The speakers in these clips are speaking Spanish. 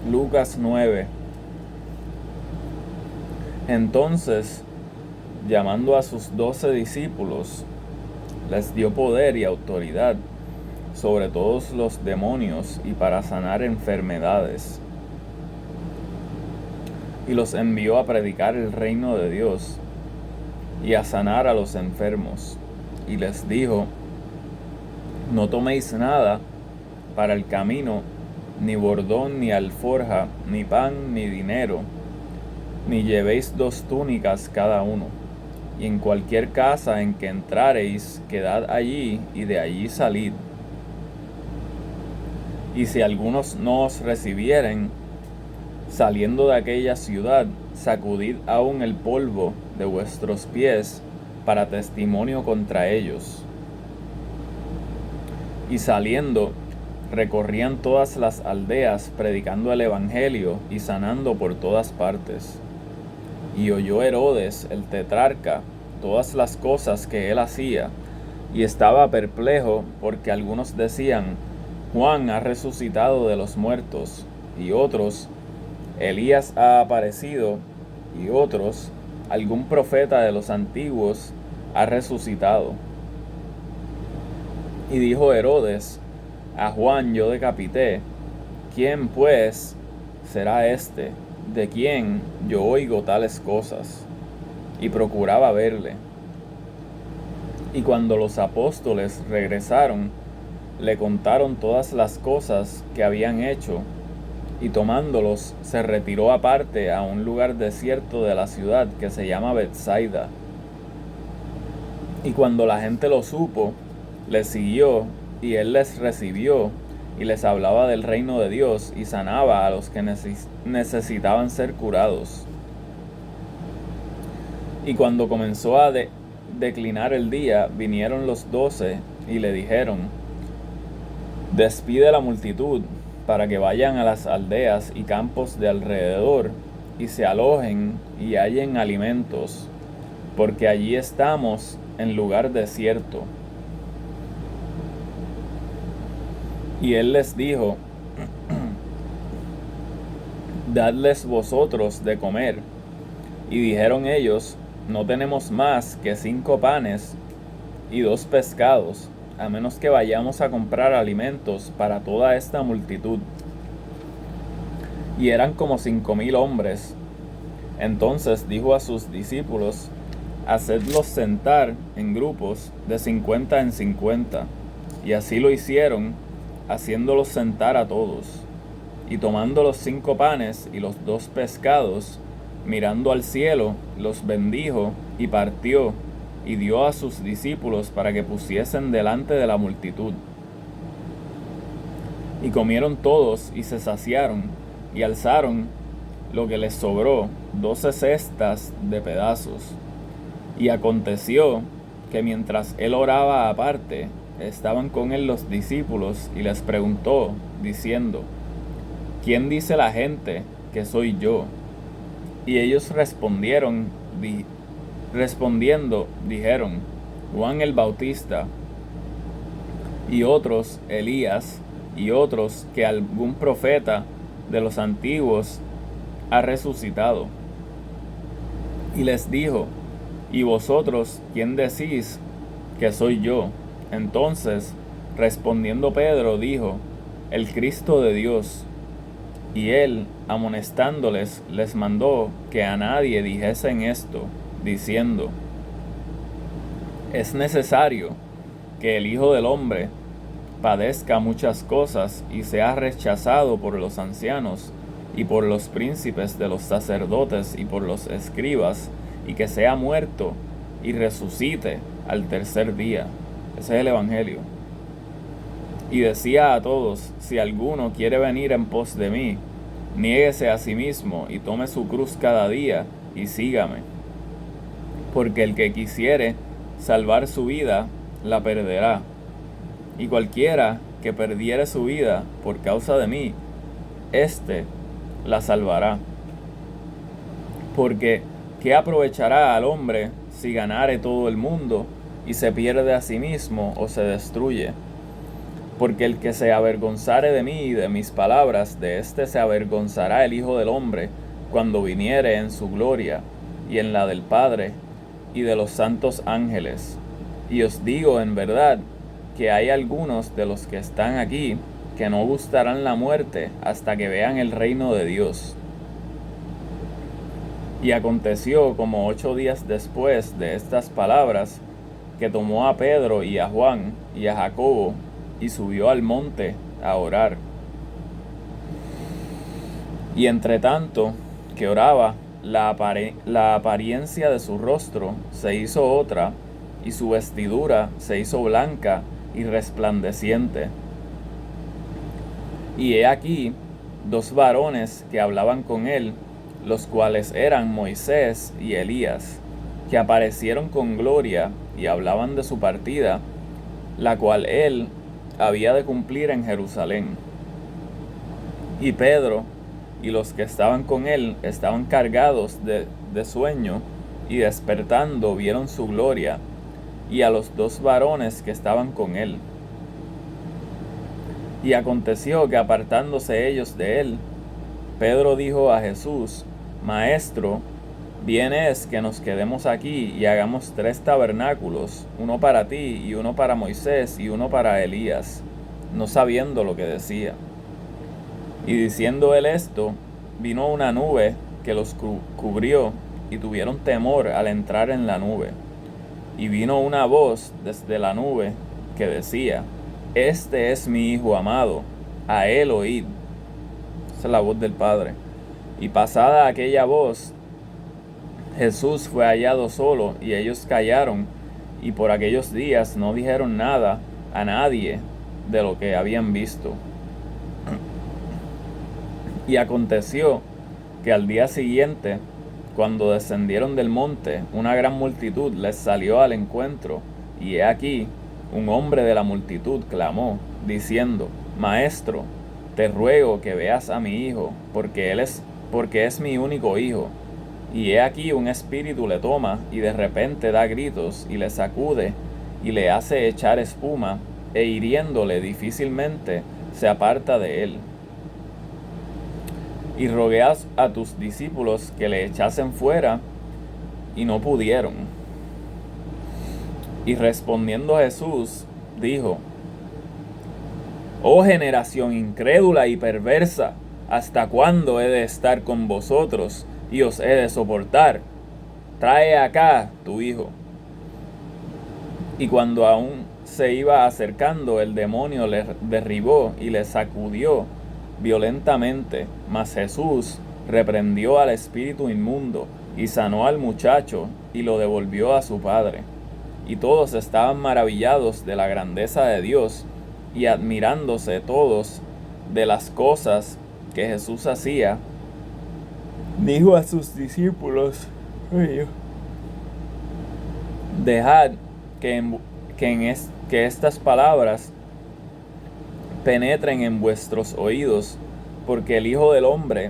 Lucas 9. Entonces, llamando a sus 12 discípulos, les dio poder y autoridad sobre todos los demonios y para sanar enfermedades. Y los envió a predicar el reino de Dios y a sanar a los enfermos. Y les dijo: no toméis nada para el camino, ni bordón, ni alforja, ni pan, ni dinero, ni llevéis 2 túnicas cada uno. Y en cualquier casa en que entrareis, quedad allí, y de allí salid. Y si algunos no os recibieren, saliendo de aquella ciudad, sacudid aún el polvo de vuestros pies para testimonio contra ellos. Y saliendo, recorrían todas las aldeas, predicando el evangelio y sanando por todas partes. Y oyó Herodes, el tetrarca, todas las cosas que él hacía, y estaba perplejo, porque algunos decían: Juan ha resucitado de los muertos, y otros: Elías ha aparecido, y otros: algún profeta de los antiguos ha resucitado. Y dijo Herodes: a Juan yo decapité, ¿quién pues será este, de quien yo oigo tales cosas? Y procuraba verle. Y cuando los apóstoles regresaron, le contaron todas las cosas que habían hecho, y tomándolos se retiró aparte a un lugar desierto de la ciudad que se llama Betsaida. Y cuando la gente lo supo, les siguió, y él les recibió, y les hablaba del reino de Dios, y sanaba a los que necesitaban ser curados. Y cuando comenzó a declinar el día, vinieron los 12 y le dijeron: despide la multitud, para que vayan a las aldeas y campos de alrededor, y se alojen y hallen alimentos, porque allí estamos en lugar desierto. Y él les dijo: dadles vosotros de comer. Y dijeron ellos: no tenemos más que 5 panes y 2 pescados, a menos que vayamos a comprar alimentos para toda esta multitud. Y eran como 5,000 hombres. Entonces dijo a sus discípulos: hacedlos sentar en grupos de 50 en 50. Y así lo hicieron, haciéndolos sentar a todos. Y tomando los 5 panes y los 2 pescados, mirando al cielo, los bendijo y partió, y dio a sus discípulos para que pusiesen delante de la multitud. Y comieron todos y se saciaron, y alzaron lo que les sobró, 12 cestas de pedazos. Y aconteció que mientras él oraba aparte, estaban con él los discípulos, y les preguntó, diciendo: ¿quién dice la gente que soy yo? Y ellos respondiendo, dijeron: Juan el Bautista, y otros Elías, y otros que algún profeta de los antiguos ha resucitado. Y les dijo: ¿y vosotros quién decís que soy yo? Entonces, respondiendo Pedro, dijo: el Cristo de Dios. Y él, amonestándoles, les mandó que a nadie dijesen esto, diciendo: es necesario que el Hijo del Hombre padezca muchas cosas y sea rechazado por los ancianos y por los príncipes de los sacerdotes y por los escribas, y que sea muerto y resucite al tercer día. Ese es el Evangelio. Y decía a todos: si alguno quiere venir en pos de mí, niéguese a sí mismo y tome su cruz cada día y sígame. Porque el que quisiere salvar su vida, la perderá. Y cualquiera que perdiere su vida por causa de mí, éste la salvará. Porque ¿qué aprovechará al hombre si ganare todo el mundo y se pierde a sí mismo o se destruye? Porque el que se avergonzare de mí y de mis palabras, de éste se avergonzará el Hijo del Hombre, cuando viniere en su gloria, y en la del Padre, y de los santos ángeles. Y os digo en verdad, que hay algunos de los que están aquí, que no gustarán la muerte hasta que vean el reino de Dios. Y aconteció como 8 días después de estas palabras, que tomó a Pedro y a Juan y a Jacobo, y subió al monte a orar. Y entre tanto que oraba, la apariencia de su rostro se hizo otra, y su vestidura se hizo blanca y resplandeciente. Y he aquí 2 varones que hablaban con él, los cuales eran Moisés y Elías, que aparecieron con gloria y hablaban de su partida, la cual él había de cumplir en Jerusalén. Y Pedro y los que estaban con él estaban cargados de sueño, y despertando vieron su gloria, y a los 2 varones que estaban con él. Y aconteció que apartándose ellos de él, Pedro dijo a Jesús: Maestro, bien es que nos quedemos aquí y hagamos 3 tabernáculos, uno para ti, y uno para Moisés, y uno para Elías, no sabiendo lo que decía. Y diciendo él esto, vino una nube que los cubrió, y tuvieron temor al entrar en la nube. Y vino una voz desde la nube que decía: Este es mi Hijo amado, a él oíd. Esa es la voz del Padre. Y pasada aquella voz, Jesús fue hallado solo, y ellos callaron, y por aquellos días no dijeron nada a nadie de lo que habían visto. Y aconteció que al día siguiente, cuando descendieron del monte, una gran multitud les salió al encuentro, y he aquí, un hombre de la multitud clamó, diciendo: Maestro, te ruego que veas a mi hijo, porque es mi único hijo. Y he aquí un espíritu le toma, y de repente da gritos, y le sacude, y le hace echar espuma, e hiriéndole difícilmente se aparta de él. Y rogué a tus discípulos que le echasen fuera, y no pudieron. Y respondiendo Jesús, dijo: Oh generación incrédula y perversa, ¿hasta cuándo he de estar con vosotros y os he de soportar? Trae acá tu hijo. Y cuando aún se iba acercando, el demonio le derribó y le sacudió violentamente, mas Jesús reprendió al espíritu inmundo y sanó al muchacho y lo devolvió a su padre. Y todos estaban maravillados de la grandeza de Dios, y admirándose todos de las cosas que Jesús hacía, dijo a sus discípulos: Dejad que estas palabras penetren en vuestros oídos, porque el Hijo del Hombre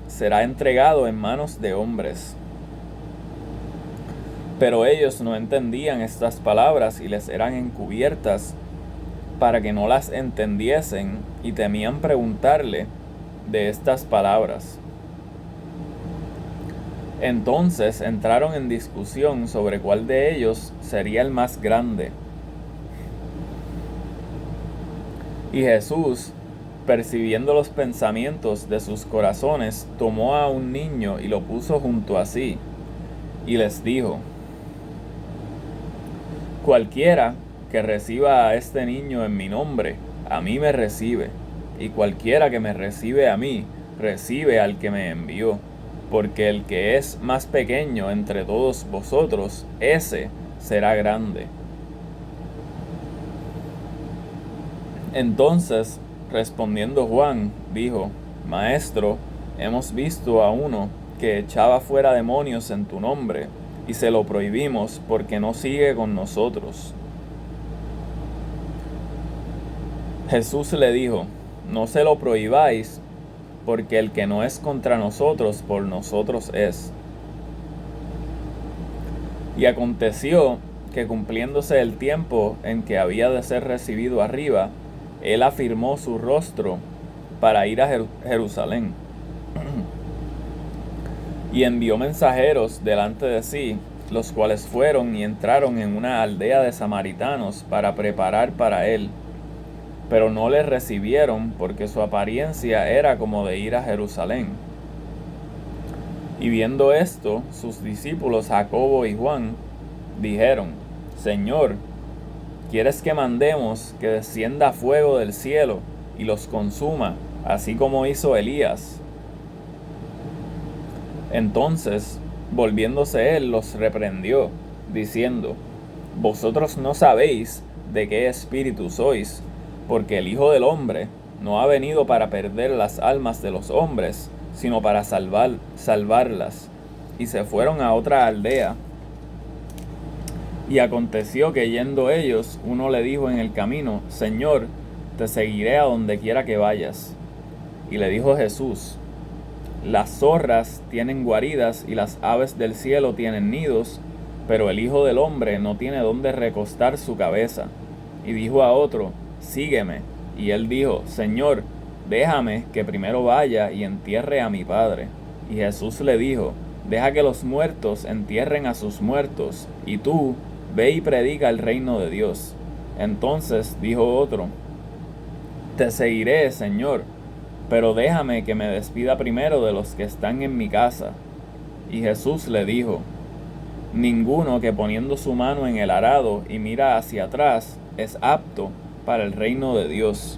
será entregado en manos de hombres. Pero ellos no entendían estas palabras y les eran encubiertas para que no las entendiesen, y temían preguntarle de estas palabras. Entonces entraron en discusión sobre cuál de ellos sería el más grande. Y Jesús, percibiendo los pensamientos de sus corazones, tomó a un niño y lo puso junto a sí, y les dijo: Cualquiera que reciba a este niño en mi nombre, a mí me recibe, y cualquiera que me recibe a mí, recibe al que me envió. Porque el que es más pequeño entre todos vosotros, ese será grande. Entonces, respondiendo Juan, dijo: Maestro, hemos visto a uno que echaba fuera demonios en tu nombre, y se lo prohibimos porque no sigue con nosotros. Jesús le dijo: No se lo prohibáis, porque el que no es contra nosotros, por nosotros es. Y aconteció que, cumpliéndose el tiempo en que había de ser recibido arriba, él afirmó su rostro para ir a Jerusalén. Y envió mensajeros delante de sí, los cuales fueron y entraron en una aldea de samaritanos para preparar para él. Pero no le recibieron, porque su apariencia era como de ir a Jerusalén. Y viendo esto, sus discípulos Jacobo y Juan dijeron: Señor, ¿quieres que mandemos que descienda fuego del cielo y los consuma, así como hizo Elías? Entonces, volviéndose él, los reprendió, diciendo: Vosotros no sabéis de qué espíritu sois, porque el Hijo del Hombre no ha venido para perder las almas de los hombres, sino para salvarlas. Y se fueron a otra aldea. Y aconteció que yendo ellos, uno le dijo en el camino: Señor, te seguiré a donde quiera que vayas. Y le dijo Jesús: Las zorras tienen guaridas y las aves del cielo tienen nidos, pero el Hijo del Hombre no tiene dónde recostar su cabeza. Y dijo a otro: Sígueme. Y él dijo: Señor, déjame que primero vaya y entierre a mi padre. Y Jesús le dijo: Deja que los muertos entierren a sus muertos, y tú ve y predica el reino de Dios. Entonces dijo otro: Te seguiré, Señor, pero déjame que me despida primero de los que están en mi casa. Y Jesús le dijo: Ninguno que poniendo su mano en el arado y mira hacia atrás es apto para el reino de Dios.